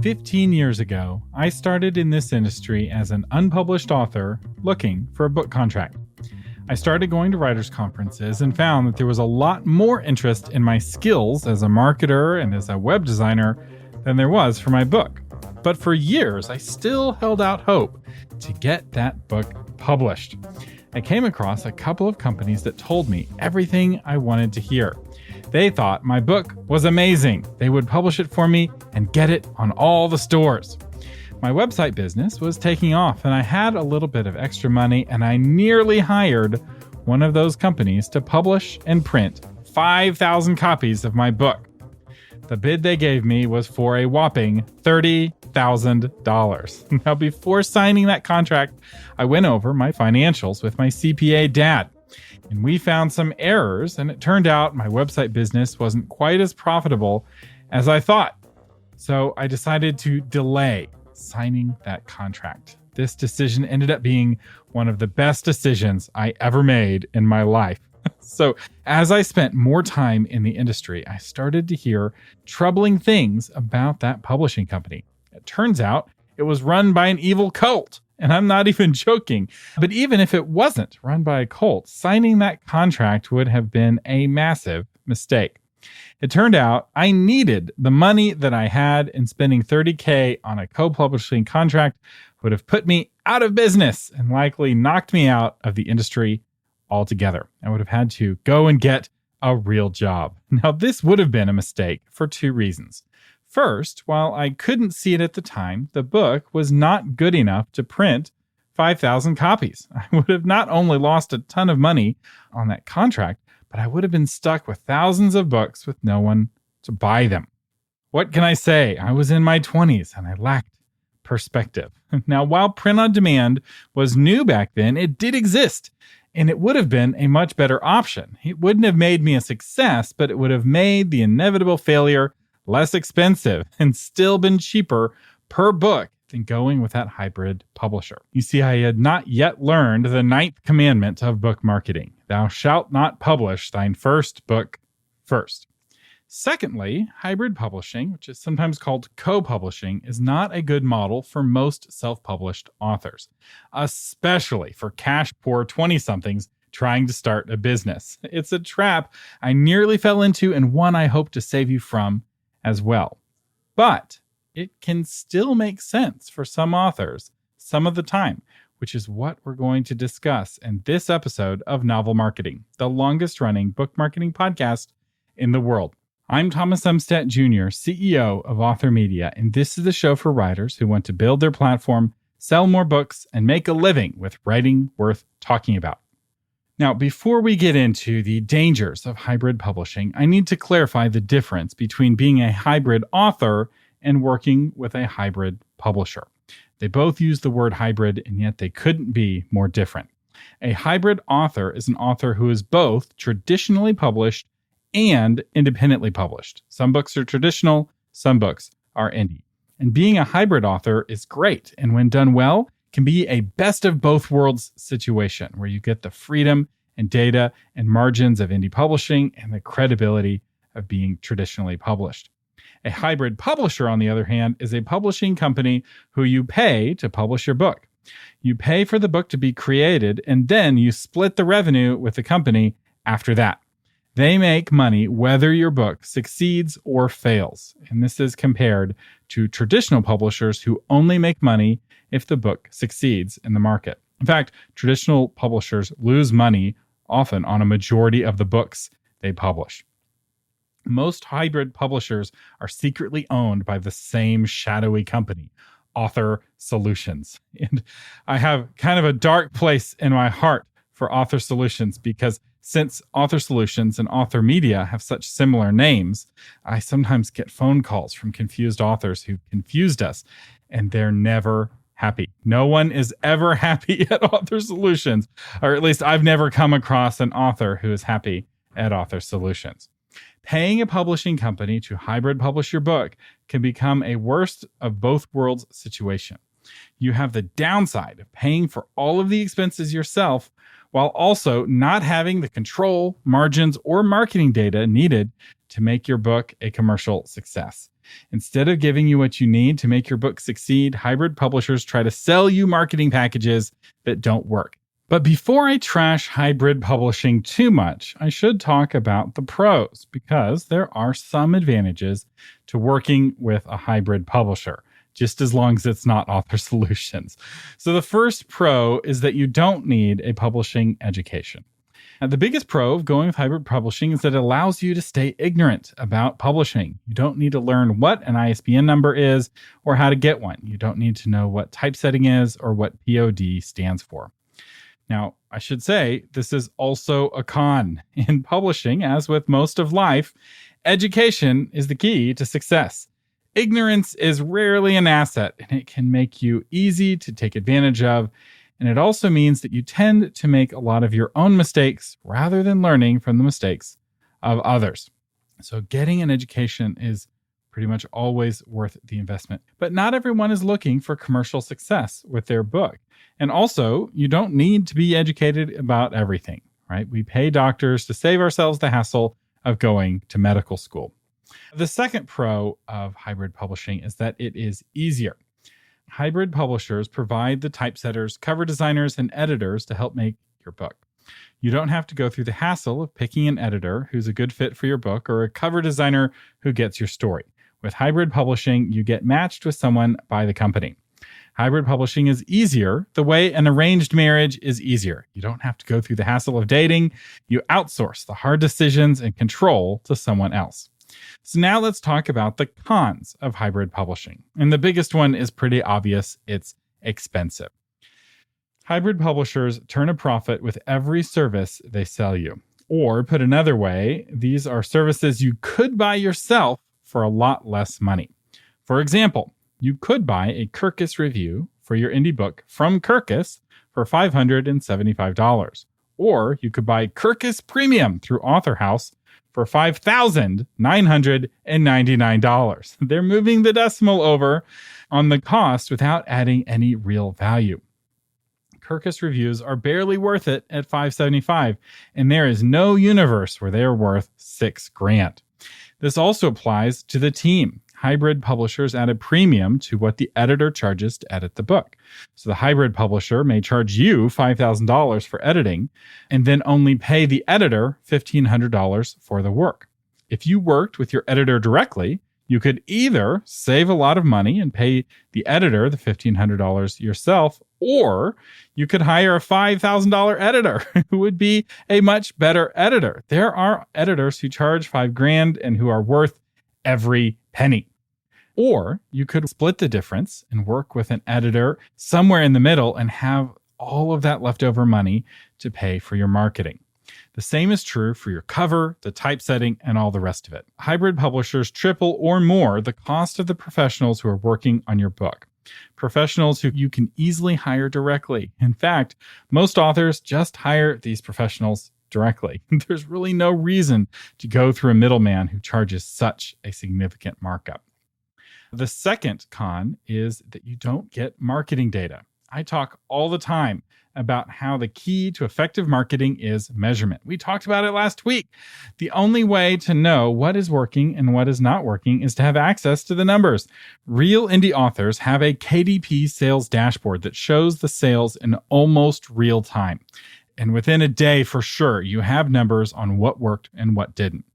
15 years ago, I started in this industry as an unpublished author looking for a book contract. I started going to writers' conferences and found that there was a lot more interest in my skills as a marketer and as a web designer than there was for my book. But for years, I still held out hope to get that book published. I came across a couple of companies that told me everything I wanted to hear. They thought my book was amazing. They would publish it for me and get it on all the stores. My website business was taking off and I had a little bit of extra money and I nearly hired one of those companies to publish and print 5,000 copies of my book. The bid they gave me was for a whopping $30,000. Now, before signing that contract, I went over my financials with my CPA dad. And we found some errors, and it turned out my website business wasn't quite as profitable as I thought. So I decided to delay signing that contract. This decision ended up being one of the best decisions I ever made in my life. So as I spent more time in the industry, I started to hear troubling things about that publishing company. It turns out it was run by an evil cult. And I'm not even joking. But even if it wasn't run by a cult, signing that contract would have been a massive mistake. It turned out I needed the money that I had, and spending $30,000 on a co-publishing contract would have put me out of business and likely knocked me out of the industry altogether. I would have had to go and get a real job. Now, this would have been a mistake for two reasons. First, while I couldn't see it at the time, the book was not good enough to print 5,000 copies. I would have not only lost a ton of money on that contract, but I would have been stuck with thousands of books with no one to buy them. What can I say? I was in my 20s and I lacked perspective. Now, while print on demand was new back then, it did exist, and it would have been a much better option. It wouldn't have made me a success, but it would have made the inevitable failure less expensive and still been cheaper per book than going with that hybrid publisher. You see, I had not yet learned the 9th commandment of book marketing. Thou shalt not publish thine first book first. Secondly, hybrid publishing, which is sometimes called co-publishing, is not a good model for most self-published authors, especially for cash-poor 20-somethings trying to start a business. It's a trap I nearly fell into and one I hope to save you from as well. But it can still make sense for some authors some of the time, which is what we're going to discuss in this episode of Novel Marketing, the longest running book marketing podcast in the world. I'm Thomas Umstattd Jr., CEO of Author Media, and this is the show for writers who want to build their platform, sell more books, and make a living with writing worth talking about. Now, before we get into the dangers of hybrid publishing, I need to clarify the difference between being a hybrid author and working with a hybrid publisher. They both use the word hybrid, and yet they couldn't be more different. A hybrid author is an author who is both traditionally published and independently published. Some books are traditional, some books are indie. And being a hybrid author is great, and when done well, can be a best of both worlds situation where you get the freedom and data and margins of indie publishing and the credibility of being traditionally published. A hybrid publisher, on the other hand, is a publishing company who you pay to publish your book. You pay for the book to be created, and then you split the revenue with the company after that. They make money whether your book succeeds or fails. And this is compared to traditional publishers who only make money if the book succeeds in the market. In fact, traditional publishers lose money often on a majority of the books they publish. Most hybrid publishers are secretly owned by the same shadowy company, Author Solutions. And I have kind of a dark place in my heart for Author Solutions because since Author Solutions and Author Media have such similar names, I sometimes get phone calls from confused authors who confused us, and they're never happy. No one is ever happy at Author Solutions, or at least I've never come across an author who is happy at Author Solutions. Paying a publishing company to hybrid publish your book can become a worst of both worlds situation. You have the downside of paying for all of the expenses yourself while also not having the control, margins, or marketing data needed to make your book a commercial success. Instead of giving you what you need to make your book succeed, hybrid publishers try to sell you marketing packages that don't work. But before I trash hybrid publishing too much, I should talk about the pros, because there are some advantages to working with a hybrid publisher, just as long as it's not Author Solutions. So the first pro is that you don't need a publishing education. Now, the biggest pro of going with hybrid publishing is that it allows you to stay ignorant about publishing. You don't need to learn what an ISBN number is or how to get one. You don't need to know what typesetting is or what POD stands for. Now, I should say, this is also a con. In publishing, as with most of life, education is the key to success. Ignorance is rarely an asset, and it can make you easy to take advantage of. And it also means that you tend to make a lot of your own mistakes rather than learning from the mistakes of others. So getting an education is pretty much always worth the investment. But not everyone is looking for commercial success with their book. And also, you don't need to be educated about everything, right? We pay doctors to save ourselves the hassle of going to medical school. The second pro of hybrid publishing is that it is easier. Hybrid publishers provide the typesetters, cover designers, and editors to help make your book. You don't have to go through the hassle of picking an editor who's a good fit for your book or a cover designer who gets your story. With hybrid publishing, you get matched with someone by the company. Hybrid publishing is easier the way an arranged marriage is easier. You don't have to go through the hassle of dating. You outsource the hard decisions and control to someone else. So now let's talk about the cons of hybrid publishing. And the biggest one is pretty obvious. It's expensive. Hybrid publishers turn a profit with every service they sell you. Or put another way, these are services you could buy yourself for a lot less money. For example, you could buy a Kirkus review for your indie book from Kirkus for $575. Or you could buy Kirkus Premium through AuthorHouse for $5,999. They're moving the decimal over on the cost without adding any real value. Kirkus reviews are barely worth it at $575, and there is no universe where they are worth $6,000. This also applies to the team. Hybrid publishers add a premium to what the editor charges to edit the book. So the hybrid publisher may charge you $5,000 for editing and then only pay the editor $1,500 for the work. If you worked with your editor directly, you could either save a lot of money and pay the editor the $1,500 yourself, or you could hire a $5,000 editor who would be a much better editor. There are editors who charge $5,000 and who are worth every penny. Or you could split the difference and work with an editor somewhere in the middle and have all of that leftover money to pay for your marketing. The same is true for your cover, the typesetting, and all the rest of it. Hybrid publishers triple or more the cost of the professionals who are working on your book. Professionals who you can easily hire directly. In fact, most authors just hire these professionals directly. There's really no reason to go through a middleman who charges such a significant markup. The second con is that you don't get marketing data. I talk all the time about how the key to effective marketing is measurement. We talked about it last week. The only way to know what is working and what is not working is to have access to the numbers. Real indie authors have a KDP sales dashboard that shows the sales in almost real time. And within a day, for sure, you have numbers on what worked and what didn't.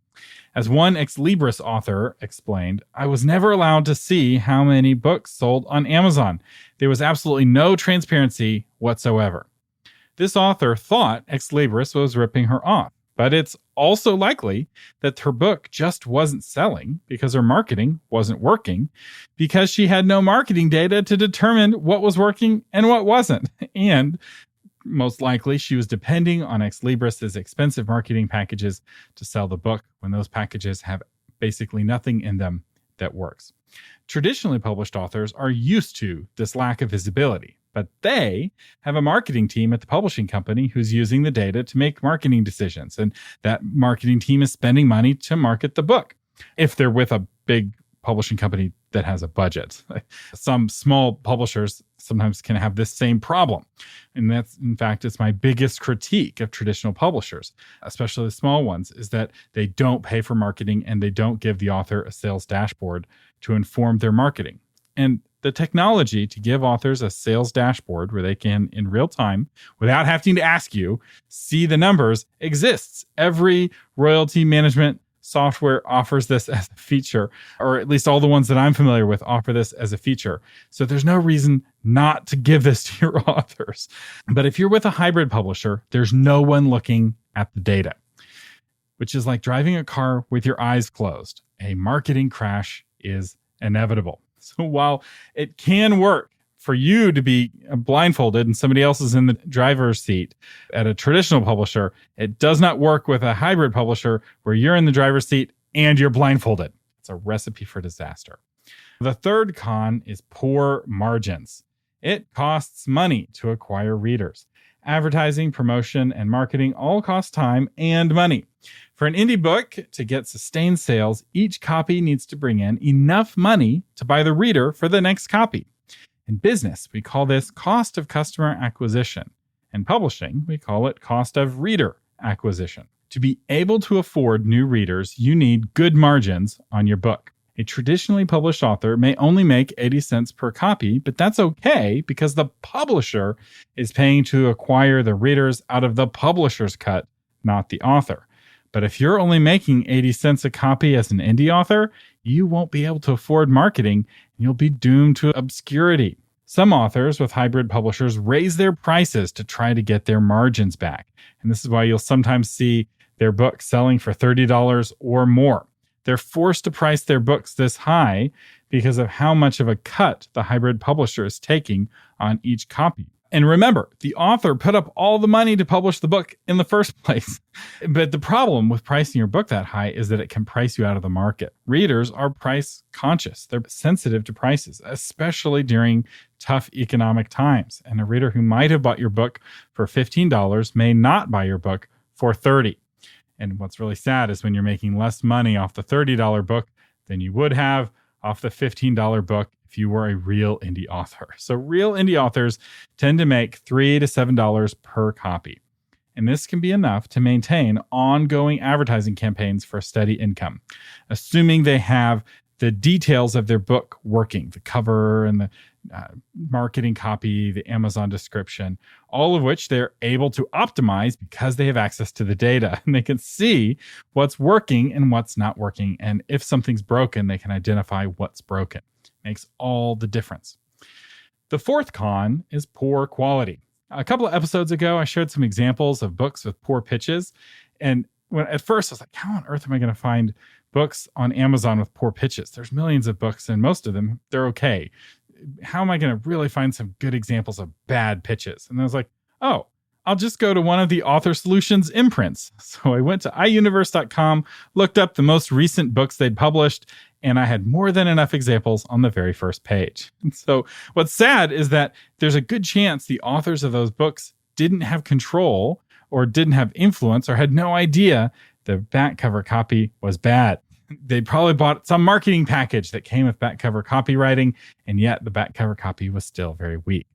As one Ex Libris author explained, I was never allowed to see how many books sold on Amazon. There was absolutely no transparency whatsoever. This author thought Ex Libris was ripping her off, but it's also likely that her book just wasn't selling because her marketing wasn't working, because she had no marketing data to determine what was working and what wasn't. And most likely, she was depending on Ex Libris' expensive marketing packages to sell the book when those packages have basically nothing in them that works. Traditionally published authors are used to this lack of visibility, but they have a marketing team at the publishing company who's using the data to make marketing decisions, and that marketing team is spending money to market the book. If they're with a big publishing company that has a budget. Some small publishers sometimes can have this same problem. And that's, in fact, it's my biggest critique of traditional publishers, especially the small ones, is that they don't pay for marketing and they don't give the author a sales dashboard to inform their marketing. And the technology to give authors a sales dashboard where they can, in real time, without having to ask you, see the numbers exists. Every royalty management software offers this as a feature, or at least all the ones that I'm familiar with offer this as a feature. So there's no reason not to give this to your authors. But if you're with a hybrid publisher, there's no one looking at the data, which is like driving a car with your eyes closed. A marketing crash is inevitable. So while it can work for you to be blindfolded and somebody else is in the driver's seat at a traditional publisher, it does not work with a hybrid publisher where you're in the driver's seat and you're blindfolded. It's a recipe for disaster. The third con is poor margins. It costs money to acquire readers. Advertising, promotion, and marketing all cost time and money. For an indie book to get sustained sales, each copy needs to bring in enough money to buy the reader for the next copy. In business, we call this cost of customer acquisition. In publishing, we call it cost of reader acquisition. To be able to afford new readers, you need good margins on your book. A traditionally published author may only make 80 cents per copy, but that's okay because the publisher is paying to acquire the readers out of the publisher's cut, not the author. But if you're only making 80 cents a copy as an indie author, you won't be able to afford marketing and you'll be doomed to obscurity. Some authors with hybrid publishers raise their prices to try to get their margins back. And this is why you'll sometimes see their books selling for $30 or more. They're forced to price their books this high because of how much of a cut the hybrid publisher is taking on each copy. And remember, the author put up all the money to publish the book in the first place. But the problem with pricing your book that high is that it can price you out of the market. Readers are price conscious. They're sensitive to prices, especially during tough economic times. And a reader who might have bought your book for $15 may not buy your book for $30. And what's really sad is when you're making less money off the $30 book than you would have off the $15 book if you were a real indie author. So real indie authors tend to make $3 to $7 per copy. And this can be enough to maintain ongoing advertising campaigns for a steady income, assuming they have the details of their book working, the cover and the marketing copy, the Amazon description, all of which they're able to optimize because they have access to the data and they can see what's working and what's not working. And if something's broken, they can identify what's broken. Makes all the difference. The fourth con is poor quality. A couple of episodes ago, I shared some examples of books with poor pitches. And at first I was like, how on earth am I going to find books on Amazon with poor pitches? There's millions of books and most of them, they're okay. How am I going to really find some good examples of bad pitches? And I was like, oh, I'll just go to one of the Author Solutions imprints. So I went to iUniverse.com, looked up the most recent books they'd published, and I had more than enough examples on the very first page. And so what's sad is that there's a good chance the authors of those books didn't have control or didn't have influence or had no idea the back cover copy was bad. They probably bought some marketing package that came with back cover copywriting, and yet the back cover copy was still very weak.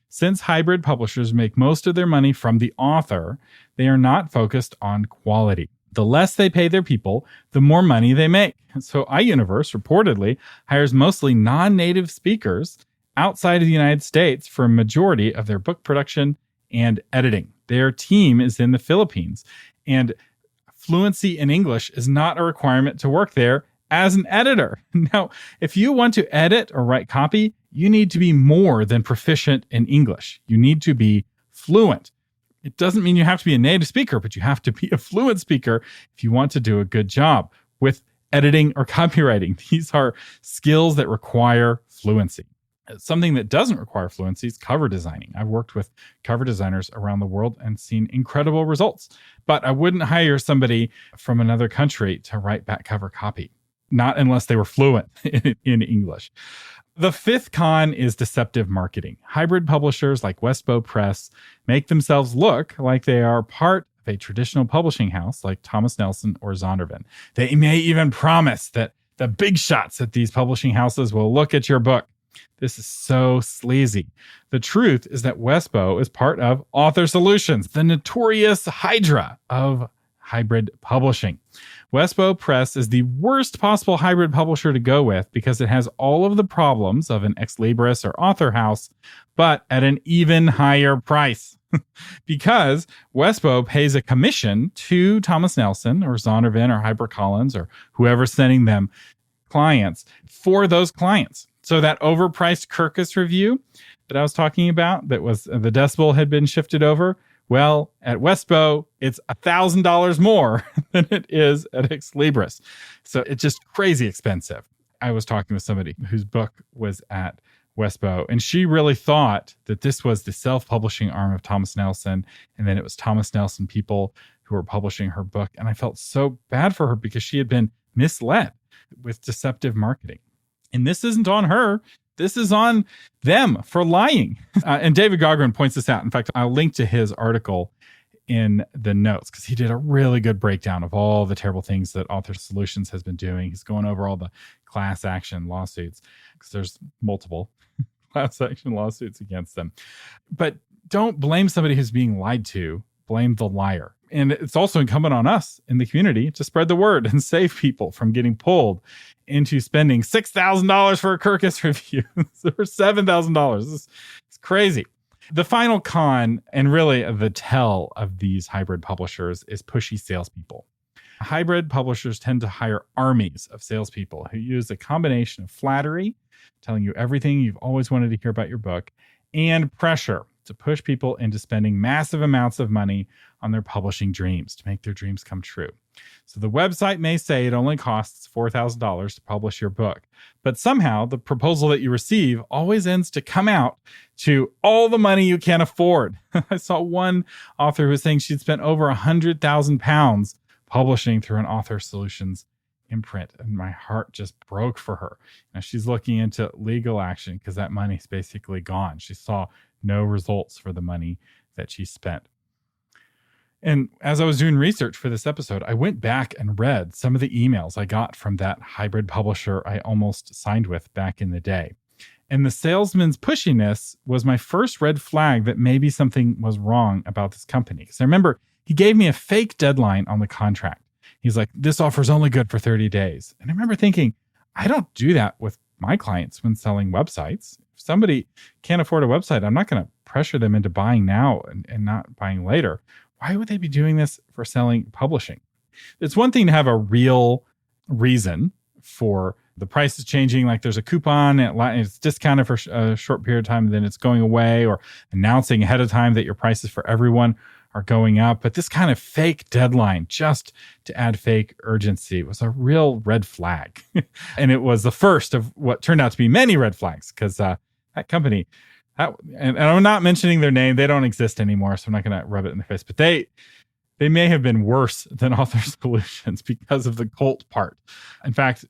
Since hybrid publishers make most of their money from the author, they are not focused on quality. The less they pay their people, the more money they make. So iUniverse reportedly hires mostly non-native speakers outside of the United States for a majority of their book production and editing. Their team is in the Philippines, and fluency in English is not a requirement to work there as an editor. Now, if you want to edit or write copy, you need to be more than proficient in English. You need to be fluent. It doesn't mean you have to be a native speaker, but you have to be a fluent speaker if you want to do a good job with editing or copywriting. These are skills that require fluency. Something that doesn't require fluency is cover designing. I've worked with cover designers around the world and seen incredible results, but I wouldn't hire somebody from another country to write back cover copy, not unless they were fluent in English. The fifth con is deceptive marketing. Hybrid publishers like Westbow Press make themselves look like they are part of a traditional publishing house like Thomas Nelson or Zondervan. They may even promise that the big shots at these publishing houses will look at your book. This is so sleazy. The truth is that Westbow is part of Author Solutions, the notorious Hydra of hybrid publishing. Westbow Press is the worst possible hybrid publisher to go with because it has all of the problems of an Ex Libris or Author House, but at an even higher price. Because Westbow pays a commission to Thomas Nelson or Zondervan or HarperCollins or whoever's sending them clients for those clients. So that overpriced Kirkus review that I was talking about, that was the decibel had been shifted over. Well, at Westbow, it's $1,000 more than it is at Ex Libris. So it's just crazy expensive. I was talking with somebody whose book was at Westbow, and she really thought that this was the self-publishing arm of Thomas Nelson, and then it was Thomas Nelson people who were publishing her book. And I felt so bad for her because she had been misled with deceptive marketing. And this isn't on her. This is on them for lying. And David Gaughran points this out. In fact, I'll link to his article in the notes because he did a really good breakdown of all the terrible things that Author Solutions has been doing. He's going over all the class action lawsuits because there's multiple class action lawsuits against them. But don't blame somebody who's being lied to. Blame the liar. And it's also incumbent on us in the community to spread the word and save people from getting pulled into spending $6,000 for a Kirkus review or $7,000. It's crazy. The final con, and really the tell of these hybrid publishers, is pushy salespeople. Hybrid publishers tend to hire armies of salespeople who use a combination of flattery, telling you everything you've always wanted to hear about your book, and pressure to push people into spending massive amounts of money on their publishing dreams to make their dreams come true. So the website may say it only costs $4,000 to publish your book, but somehow the proposal that you receive always ends to come out to all the money you can afford. I saw one author who was saying she'd spent over £100,000 publishing through an Author Solutions imprint, and my heart just broke for her. Now she's looking into legal action because that money's basically gone. She saw no results for the money that she spent. And as I was doing research for this episode, I went back and read some of the emails I got from that hybrid publisher I almost signed with back in the day. And the salesman's pushiness was my first red flag that maybe something was wrong about this company. Because I remember he gave me a fake deadline on the contract. He's like, this offer's only good for 30 days. And I remember thinking, I don't do that with my clients when selling websites. If somebody can't afford a website, I'm not going to pressure them into buying now and not buying later. Why would they be doing this for selling publishing? It's one thing to have a real reason for the price is changing, like there's a coupon and it's discounted for a short period of time, and then it's going away, or announcing ahead of time that your prices for everyone are going up. But this kind of fake deadline just to add fake urgency was a real red flag. And it was the first of what turned out to be many red flags, because that company, and I'm not mentioning their name, they don't exist anymore, so I'm not going to rub it in their face, but they may have been worse than Author Solutions because of the cult part. In fact,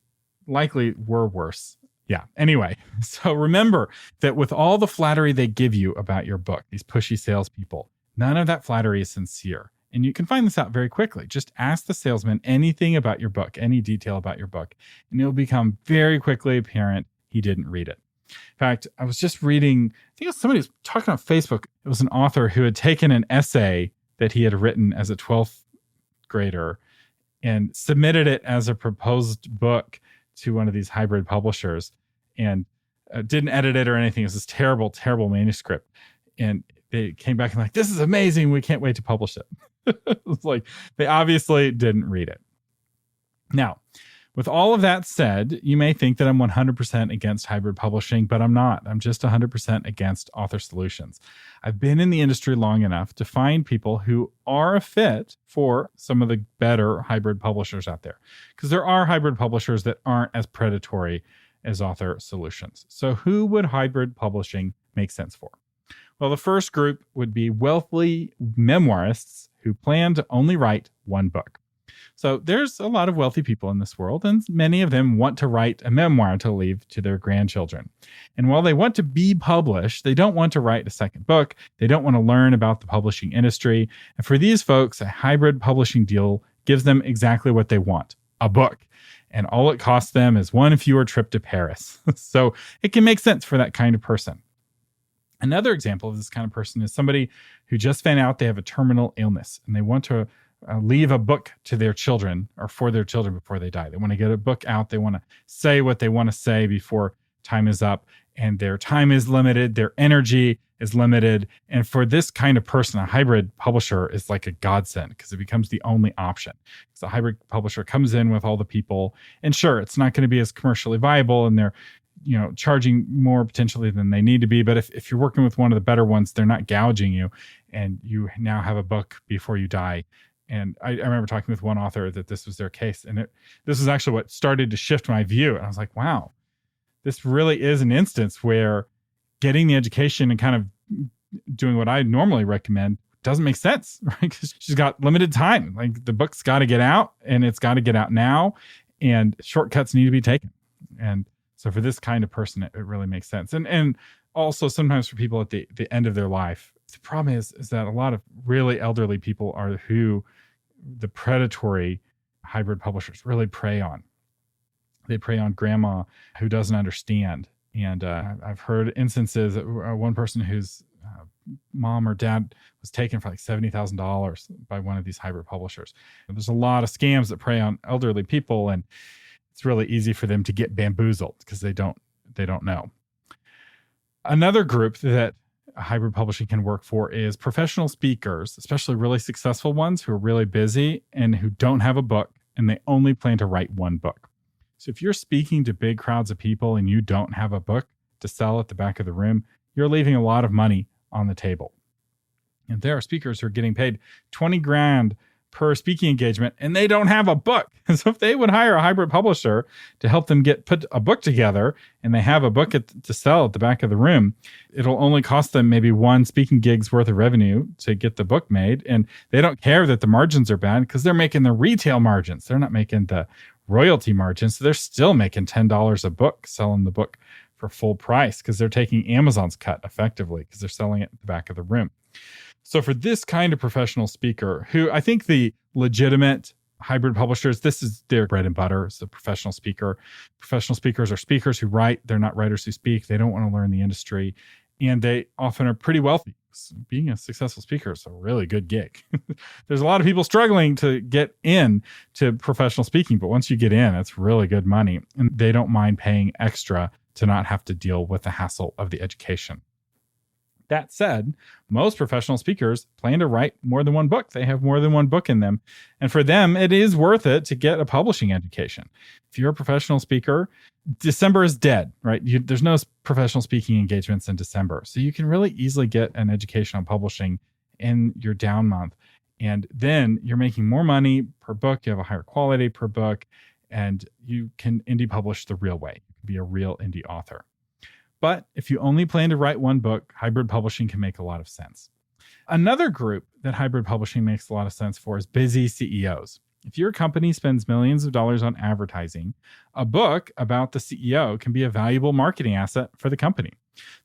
likely were worse. Yeah. Anyway, so remember that with all the flattery they give you about your book, these pushy salespeople, none of that flattery is sincere. And you can find this out very quickly. Just ask the salesman anything about your book, any detail about your book, and it'll become very quickly apparent he didn't read it. In fact, I was just reading, I think it was somebody who was talking on Facebook. It was an author who had taken an essay that he had written as a 12th grader and submitted it as a proposed book to one of these hybrid publishers, and didn't edit it or anything. It was this terrible, terrible manuscript. And they came back and like, this is amazing. We can't wait to publish it. It was like, they obviously didn't read it. Now, with all of that said, you may think that I'm 100% against hybrid publishing, but I'm not. I'm just 100% against Author Solutions. I've been in the industry long enough to find people who are a fit for some of the better hybrid publishers out there, because there are hybrid publishers that aren't as predatory as Author Solutions. So who would hybrid publishing make sense for? Well, the first group would be wealthy memoirists who plan to only write one book. So there's a lot of wealthy people in this world, and many of them want to write a memoir to leave to their grandchildren. And while they want to be published, they don't want to write a second book. They don't want to learn about the publishing industry. And for these folks, a hybrid publishing deal gives them exactly what they want, a book. And all it costs them is one fewer trip to Paris. So it can make sense for that kind of person. Another example of this kind of person is somebody who just found out they have a terminal illness and they want to leave a book to their children or for their children before they die. They want to get a book out. They want to say what they want to say before time is up, and their time is limited. Their energy is limited. And for this kind of person, a hybrid publisher is like a godsend because it becomes the only option. So a hybrid publisher comes in with all the people, and sure, it's not going to be as commercially viable, and they're charging more potentially than they need to be. But if you're working with one of the better ones, they're not gouging you, and you now have a book before you die. And I remember talking with one author that this was their case, and this is actually what started to shift my view. And I was like, wow, this really is an instance where getting the education and kind of doing what I normally recommend doesn't make sense, right? Because she's got limited time. Like, the book's got to get out, and it's got to get out now, and shortcuts need to be taken. And so for this kind of person, it really makes sense. And also sometimes for people at the end of their life, the problem is that a lot of really elderly people are who the predatory hybrid publishers really prey on. They prey on grandma who doesn't understand. And I've heard instances of one person whose mom or dad was taken for like $70,000 by one of these hybrid publishers. And there's a lot of scams that prey on elderly people, and it's really easy for them to get bamboozled because they don't know. Another group that hybrid publishing can work for is professional speakers, especially really successful ones who are really busy and who don't have a book, and they only plan to write one book. So if you're speaking to big crowds of people and you don't have a book to sell at the back of the room, you're leaving a lot of money on the table. And there are speakers who are getting paid $20,000 per speaking engagement, and they don't have a book. So if they would hire a hybrid publisher to help them put a book together, and they have a book to sell at the back of the room, it'll only cost them maybe one speaking gig's worth of revenue to get the book made. And they don't care that the margins are bad because they're making the retail margins. They're not making the royalty margins. So they're still making $10 a book, selling the book for full price because they're taking Amazon's cut effectively because they're selling it at the back of the room. So for this kind of professional speaker, who I think the legitimate hybrid publishers, this is their bread and butter, is the professional speaker. Professional speakers are speakers who write. They're not writers who speak. They don't want to learn the industry. And they often are pretty wealthy. Being a successful speaker is a really good gig. There's a lot of people struggling to get in to professional speaking, but once you get in, it's really good money. And they don't mind paying extra to not have to deal with the hassle of the education. That said, most professional speakers plan to write more than one book. They have more than one book in them. And for them, it is worth it to get a publishing education. If you're a professional speaker, December is dead, right? There's no professional speaking engagements in December. So you can really easily get an education on publishing in your down month. And then you're making more money per book. You have a higher quality per book, and you can indie publish the real way. You can be a real indie author. But if you only plan to write one book, hybrid publishing can make a lot of sense. Another group that hybrid publishing makes a lot of sense for is busy CEOs. If your company spends millions of dollars on advertising, a book about the CEO can be a valuable marketing asset for the company.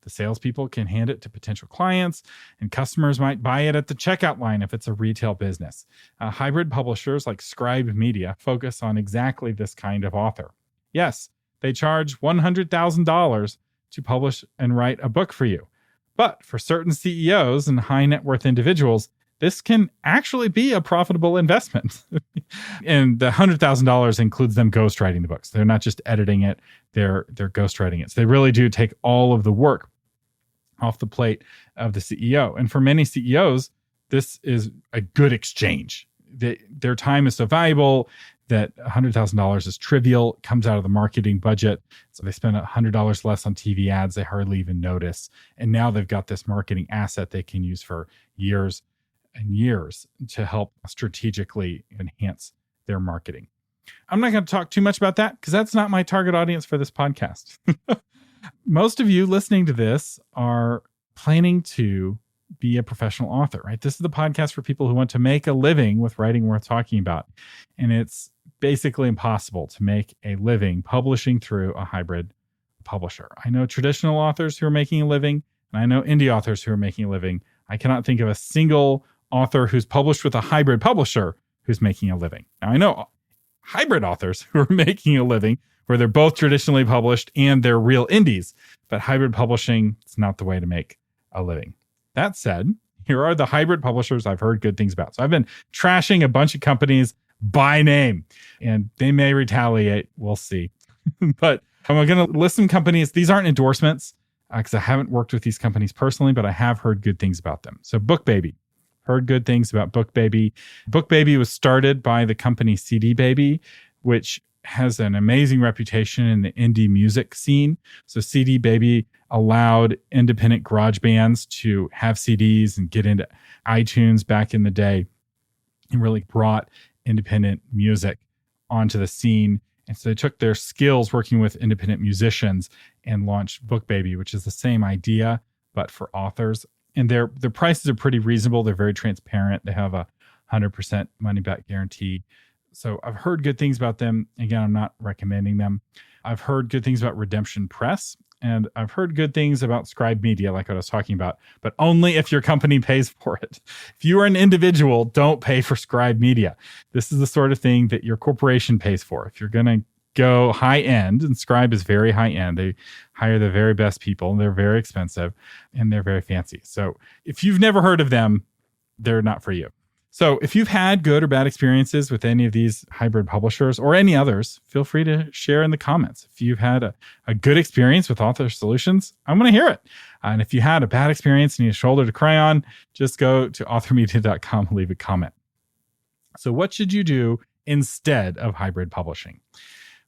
The salespeople can hand it to potential clients, and customers might buy it at the checkout line if it's a retail business. Hybrid publishers like Scribe Media focus on exactly this kind of author. Yes, they charge $100,000 to publish and write a book for you. But for certain CEOs and high net worth individuals, this can actually be a profitable investment. And the $100,000 includes them ghostwriting the books. They're not just editing it, they're ghostwriting it. So they really do take all of the work off the plate of the CEO. And for many CEOs, this is a good exchange. Their time is so valuable that $100,000 is trivial, comes out of the marketing budget. So they spend $100 less on TV ads. They hardly even notice. And now they've got this marketing asset they can use for years and years to help strategically enhance their marketing. I'm not going to talk too much about that because that's not my target audience for this podcast. Most of you listening to this are planning to be a professional author, right? This is the podcast for people who want to make a living with writing worth talking about. And it's basically impossible to make a living publishing through a hybrid publisher. I know traditional authors who are making a living, and I know indie authors who are making a living. I cannot think of a single author who's published with a hybrid publisher who's making a living. Now, I know hybrid authors who are making a living where they're both traditionally published and they're real indies, but hybrid publishing is not the way to make a living. That said, Here are the hybrid publishers I've heard good things about. So I've been trashing a bunch of companies by name, and they may retaliate. We'll see. But I'm going to list some companies. These aren't endorsements because I haven't worked with these companies personally, but I have heard good things about them. So BookBaby. Heard good things about BookBaby. BookBaby was started by the company CD Baby, which has an amazing reputation in the indie music scene. So CD Baby allowed independent garage bands to have CDs and get into iTunes back in the day, and really brought independent music onto the scene. And so they took their skills working with independent musicians and launched BookBaby, which is the same idea, but for authors. And their prices are pretty reasonable. They're very transparent. They have a 100% money back guarantee. So I've heard good things about them. Again, I'm not recommending them. I've heard good things about Redemption Press, and I've heard good things about Scribe Media, like what I was talking about, but only if your company pays for it. If you are an individual, don't pay for Scribe Media. This is the sort of thing that your corporation pays for. If you're going to go high end, and Scribe is very high end, they hire the very best people, and they're very expensive, and they're very fancy. So if you've never heard of them, they're not for you. So if you've had good or bad experiences with any of these hybrid publishers or any others, feel free to share in the comments. If you've had a good experience with Author Solutions, I'm going to hear it. And if you had a bad experience and you need a shoulder to cry on, just go to authormedia.com and leave a comment. So what should you do instead of hybrid publishing?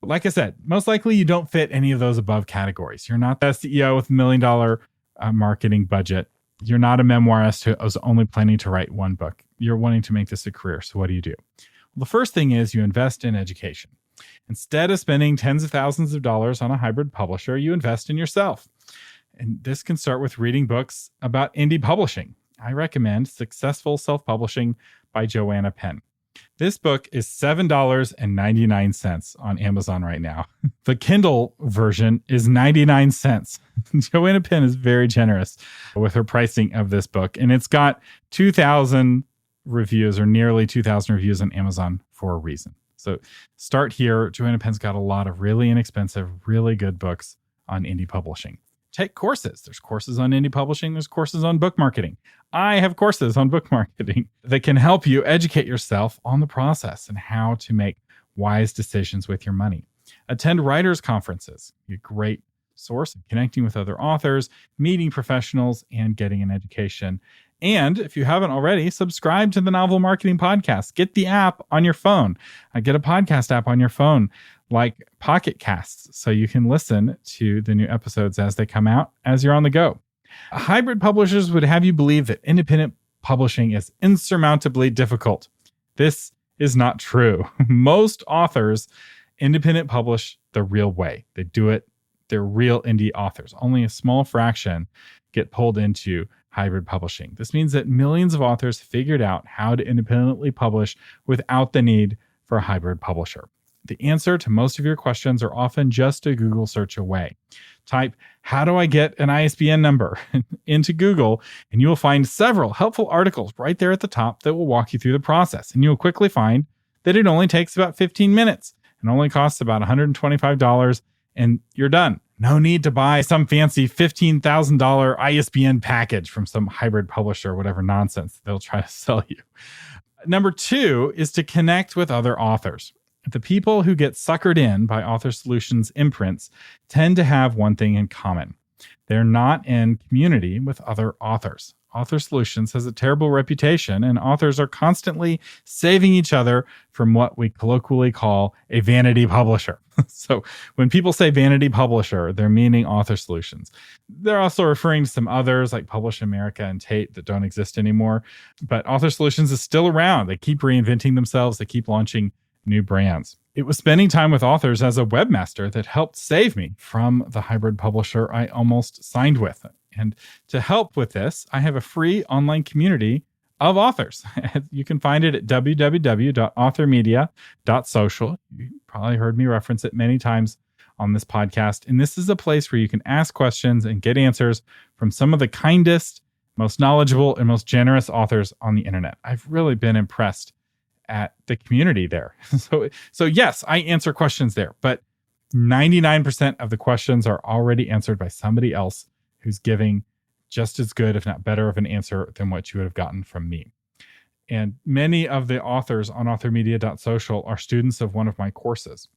Like I said, most likely you don't fit any of those above categories. You're not the CEO with $1 million marketing budget. You're not a memoirist who is only planning to write one book. You're wanting to make this a career. So what do you do? Well, the first thing is you invest in education. Instead of spending tens of thousands of dollars on a hybrid publisher, you invest in yourself. And this can start with reading books about indie publishing. I recommend Successful Self-Publishing by Joanna Penn. This book is $7.99 on Amazon right now. The Kindle version is 99 cents. Joanna Penn is very generous with her pricing of this book, and it's got 2,000 reviews or nearly 2,000 reviews on Amazon for a reason. So start here. Joanna Penn's got a lot of really inexpensive, really good books on indie publishing. Take courses. There's courses on indie publishing. There's courses on book marketing. I have courses on book marketing that can help you educate yourself on the process and how to make wise decisions with your money. Attend writers' conferences. A great source of connecting with other authors, meeting professionals, and getting an education. And if you haven't already, subscribe to the Novel Marketing Podcast. Get the app on your phone. Get a podcast app on your phone like Pocket Casts, so you can listen to the new episodes as they come out as you're on the go. Hybrid publishers would have you believe that independent publishing is insurmountably difficult. This is not true. Most authors independent publish the real way. They do it. They're real indie authors. Only a small fraction get pulled into hybrid publishing. This means that millions of authors figured out how to independently publish without the need for a hybrid publisher. The answer to most of your questions are often just a Google search away. Type, how do I get an ISBN number into Google, and you will find several helpful articles right there at the top that will walk you through the process. And you'll quickly find that it only takes about 15 minutes and only costs about $125, and you're done. No need to buy some fancy $15,000 ISBN package from some hybrid publisher or whatever nonsense they'll try to sell you. Number 2 is to connect with other authors. The people who get suckered in by Author Solutions imprints tend to have one thing in common. They're not in community with other authors. Author Solutions has a terrible reputation, and authors are constantly saving each other from what we colloquially call a vanity publisher. So when people say vanity publisher, they're meaning Author Solutions. They're also referring to some others like Publish America and Tate that don't exist anymore. But Author Solutions is still around. They keep reinventing themselves. They keep launching new brands. It was spending time with authors as a webmaster that helped save me from the hybrid publisher I almost signed with. And to help with this, I have a free online community of authors. You can find it at www.authormedia.social. You probably heard me reference it many times on this podcast. And this is a place where you can ask questions and get answers from some of the kindest, most knowledgeable, and most generous authors on the internet. I've really been impressed at the community there. So yes, I answer questions there, but 99% of the questions are already answered by somebody else who's giving just as good, if not better, of an answer than what you would have gotten from me. And many of the authors on authormedia.social are students of one of my courses.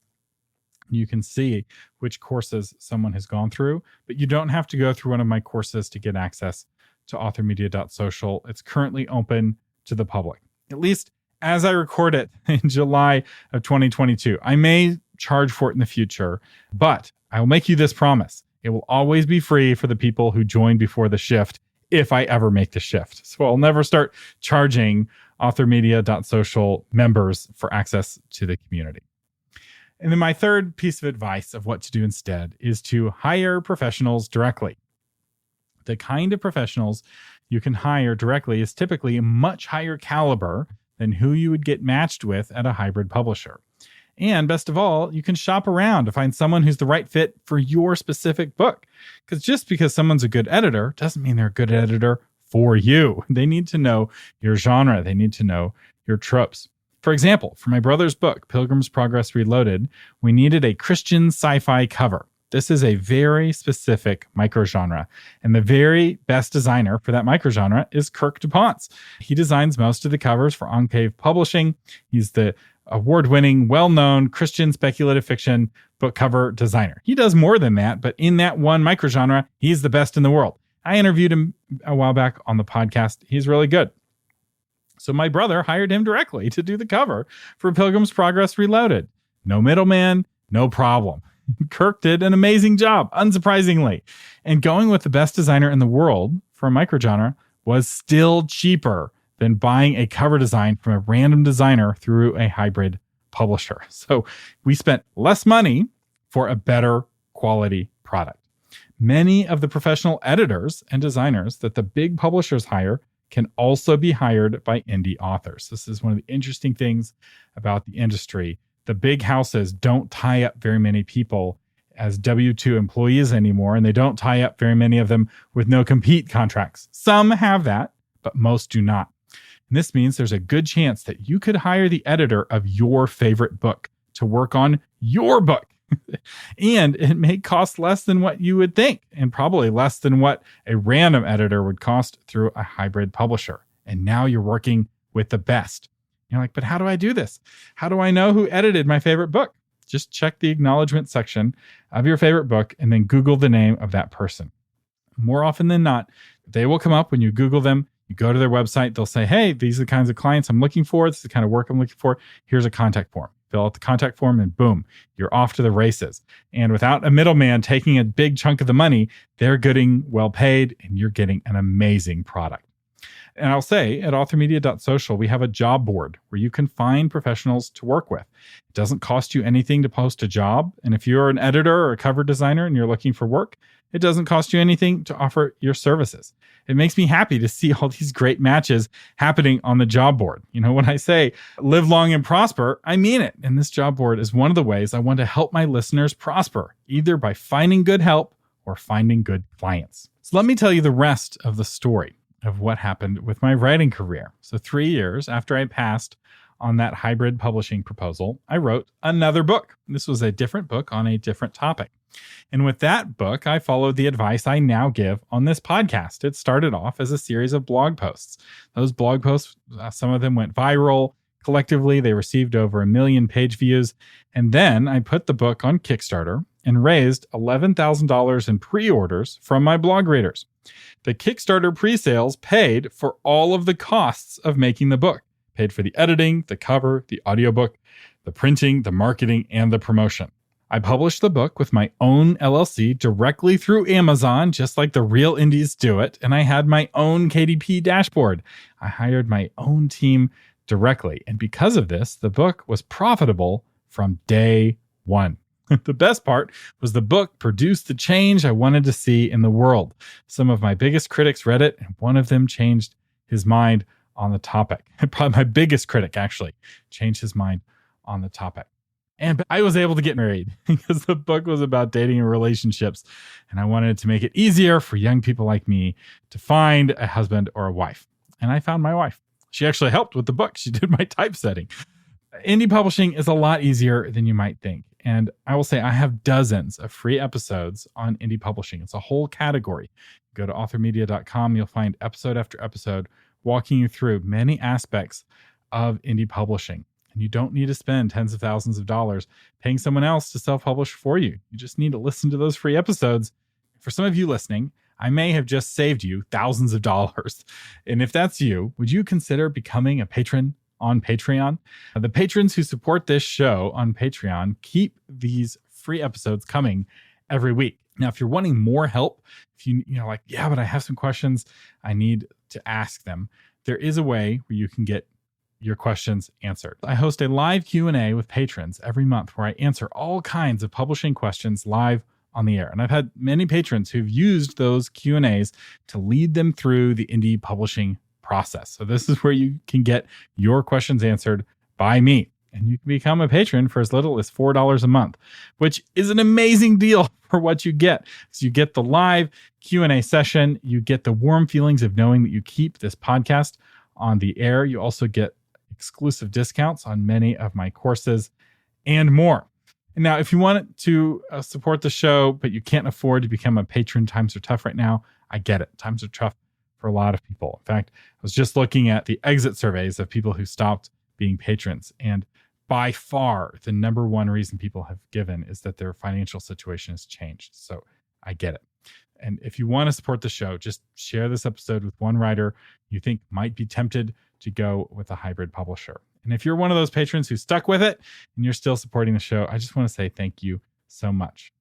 You can see which courses someone has gone through, but you don't have to go through one of my courses to get access to authormedia.social. It's currently open to the public, at least as I record it in July of 2022. I may charge for it in the future, but I will make you this promise. It will always be free for the people who joined before the shift, if I ever make the shift. So I'll never start charging authormedia.social members for access to the community. And then my third piece of advice of what to do instead is to hire professionals directly. The kind of professionals you can hire directly is typically a much higher caliber than who you would get matched with at a hybrid publisher. And best of all, you can shop around to find someone who's the right fit for your specific book. Because just because someone's a good editor doesn't mean they're a good editor for you. They need to know your genre. They need to know your tropes. For example, for my brother's book, Pilgrim's Progress Reloaded, we needed a Christian sci-fi cover. This is a very specific microgenre, and the very best designer for that microgenre is Kirk DuPont. He designs most of the covers for Enclave Publishing. He's the award-winning, well-known Christian speculative fiction book cover designer. He does more than that, but in that one microgenre, he's the best in the world. I interviewed him a while back on the podcast. He's really good. So my brother hired him directly to do the cover for Pilgrim's Progress Reloaded. No middleman, no problem. Kirk did an amazing job, unsurprisingly. And going with the best designer in the world for a microgenre was still cheaper than buying a cover design from a random designer through a hybrid publisher. So we spent less money for a better quality product. Many of the professional editors and designers that the big publishers hire can also be hired by indie authors. This is one of the interesting things about the industry. The big houses don't tie up very many people as W-2 employees anymore, and they don't tie up very many of them with no compete contracts. Some have that, but most do not. And this means there's a good chance that you could hire the editor of your favorite book to work on your book. And it may cost less than what you would think, and probably less than what a random editor would cost through a hybrid publisher. And now you're working with the best. You're like, but how do I do this? How do I know who edited my favorite book? Just check the acknowledgement section of your favorite book and then Google the name of that person. More often than not, they will come up when you Google them. You go to their website, they'll say, hey, these are the kinds of clients I'm looking for. This is the kind of work I'm looking for. Here's a contact form. Fill out the contact form and boom, you're off to the races. And without a middleman taking a big chunk of the money, they're getting well paid and you're getting an amazing product. And I'll say at authormedia.social, we have a job board where you can find professionals to work with. It doesn't cost you anything to post a job. And if you're an editor or a cover designer and you're looking for work, it doesn't cost you anything to offer your services. It makes me happy to see all these great matches happening on the job board. You know, when I say live long and prosper, I mean it. And this job board is one of the ways I want to help my listeners prosper, either by finding good help or finding good clients. So let me tell you the rest of the story of what happened with my writing career. So 3 years after I passed on that hybrid publishing proposal, I wrote another book. This was a different book on a different topic. And with that book, I followed the advice I now give on this podcast. It started off as a series of blog posts. Those blog posts, some of them went viral. Collectively, they received over 1 million page views. And then I put the book on Kickstarter and raised $11,000 in pre-orders from my blog readers. The Kickstarter pre-sales paid for all of the costs of making the book, paid for the editing, the cover, the audiobook, the printing, the marketing, and the promotion. I published the book with my own LLC directly through Amazon, just like the real indies do it. And I had my own KDP dashboard. I hired my own team directly. And because of this, the book was profitable from day one. The best part was the book produced the change I wanted to see in the world. Some of my biggest critics read it, and one of them changed his mind on the topic. Probably my biggest critic, actually, changed his mind on the topic. And I was able to get married because the book was about dating and relationships. And I wanted to make it easier for young people like me to find a husband or a wife. And I found my wife. She actually helped with the book. She did my typesetting. Indie publishing is a lot easier than you might think. And I will say I have dozens of free episodes on indie publishing. It's a whole category. Go to authormedia.com. You'll find episode after episode walking you through many aspects of indie publishing. And you don't need to spend tens of thousands of dollars paying someone else to self-publish for you. You just need to listen to those free episodes. For some of you listening, I may have just saved you thousands of dollars. And if that's you, would you consider becoming a patron on Patreon? The patrons who support this show on Patreon keep these free episodes coming every week. Now, if you're wanting more help, if you're like, yeah, but I have some questions I need to ask them, there is a way where you can get your questions answered. I host a live Q&A with patrons every month where I answer all kinds of publishing questions live on the air. And I've had many patrons who've used those Q&As to lead them through the indie publishing process. So this is where you can get your questions answered by me. And you can become a patron for as little as $4 a month, which is an amazing deal for what you get. So you get the live Q&A session. You get the warm feelings of knowing that you keep this podcast on the air. You also get exclusive discounts on many of my courses and more. And now, if you want to support the show, but you can't afford to become a patron, times are tough right now. I get it. Times are tough for a lot of people. In fact, I was just looking at the exit surveys of people who stopped being patrons. And by far, the number one reason people have given is that their financial situation has changed. So I get it. And if you want to support the show, just share this episode with one writer you think might be tempted to go with a hybrid publisher. And if you're one of those patrons who stuck with it and you're still supporting the show, I just want to say thank you so much.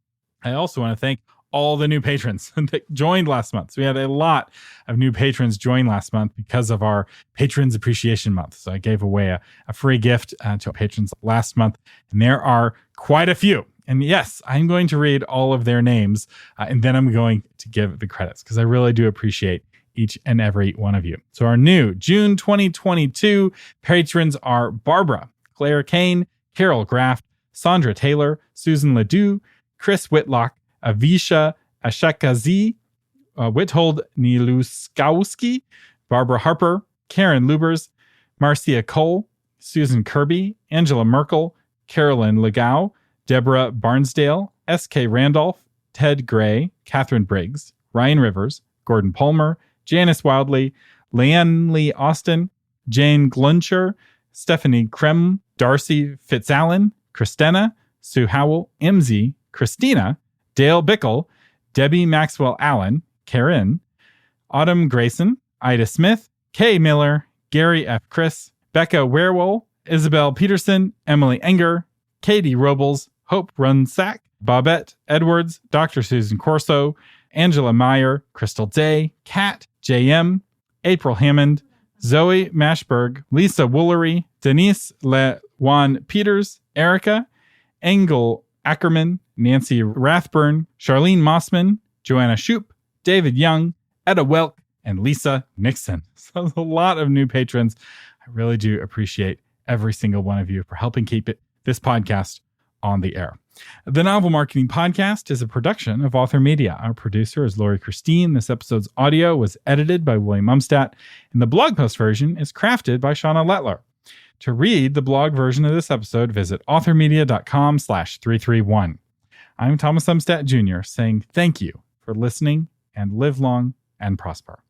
I also want to thank all the new patrons that joined last month. So we had a lot of new patrons join last month because of our Patrons Appreciation Month. So I gave away a free gift to our patrons last month, and there are quite a few. And yes, I'm going to read all of their names, and then I'm going to give the credits because I really do appreciate each and every one of you. So our new June 2022 patrons are Barbara, Claire Kane, Carol Graft, Sandra Taylor, Susan Ledoux, Chris Whitlock, Avisha Ashekazi, Witold Niluskowski, Barbara Harper, Karen Lubers, Marcia Cole, Susan Kirby, Angela Merkel, Carolyn Legau, Deborah Barnsdale, S.K. Randolph, Ted Gray, Catherine Briggs, Ryan Rivers, Gordon Palmer, Janice Wildley, Leanne Lee Austin, Jane Gluncher, Stephanie Krem, Darcy Fitzallen, Christina, Sue Howell, MZ, Christina, Dale Bickle, Debbie Maxwell Allen, Karen, Autumn Grayson, Ida Smith, Kay Miller, Gary F. Chris, Becca Werewol, Isabel Peterson, Emily Enger, Katie Robles, Hope Runsack, Babette Edwards, Dr. Susan Corso, Angela Meyer, Crystal Day, Kat, JM, April Hammond, Zoe Mashberg, Lisa Woolery, Denise LeJuan Peters, Erica, Engel Ackerman, Nancy Rathburn, Charlene Mossman, Joanna Shoup, David Young, Etta Welk, and Lisa Nixon. So there's a lot of new patrons. I really do appreciate every single one of you for helping keep this podcast on the air. The Novel Marketing Podcast is a production of Author Media. Our producer is Lori Christine. This episode's audio was edited by William Umstadt, and the blog post version is crafted by Shauna Lettler. To read the blog version of this episode, visit authormedia.com/331. I'm Thomas Umstadt Jr. saying thank you for listening and live long and prosper.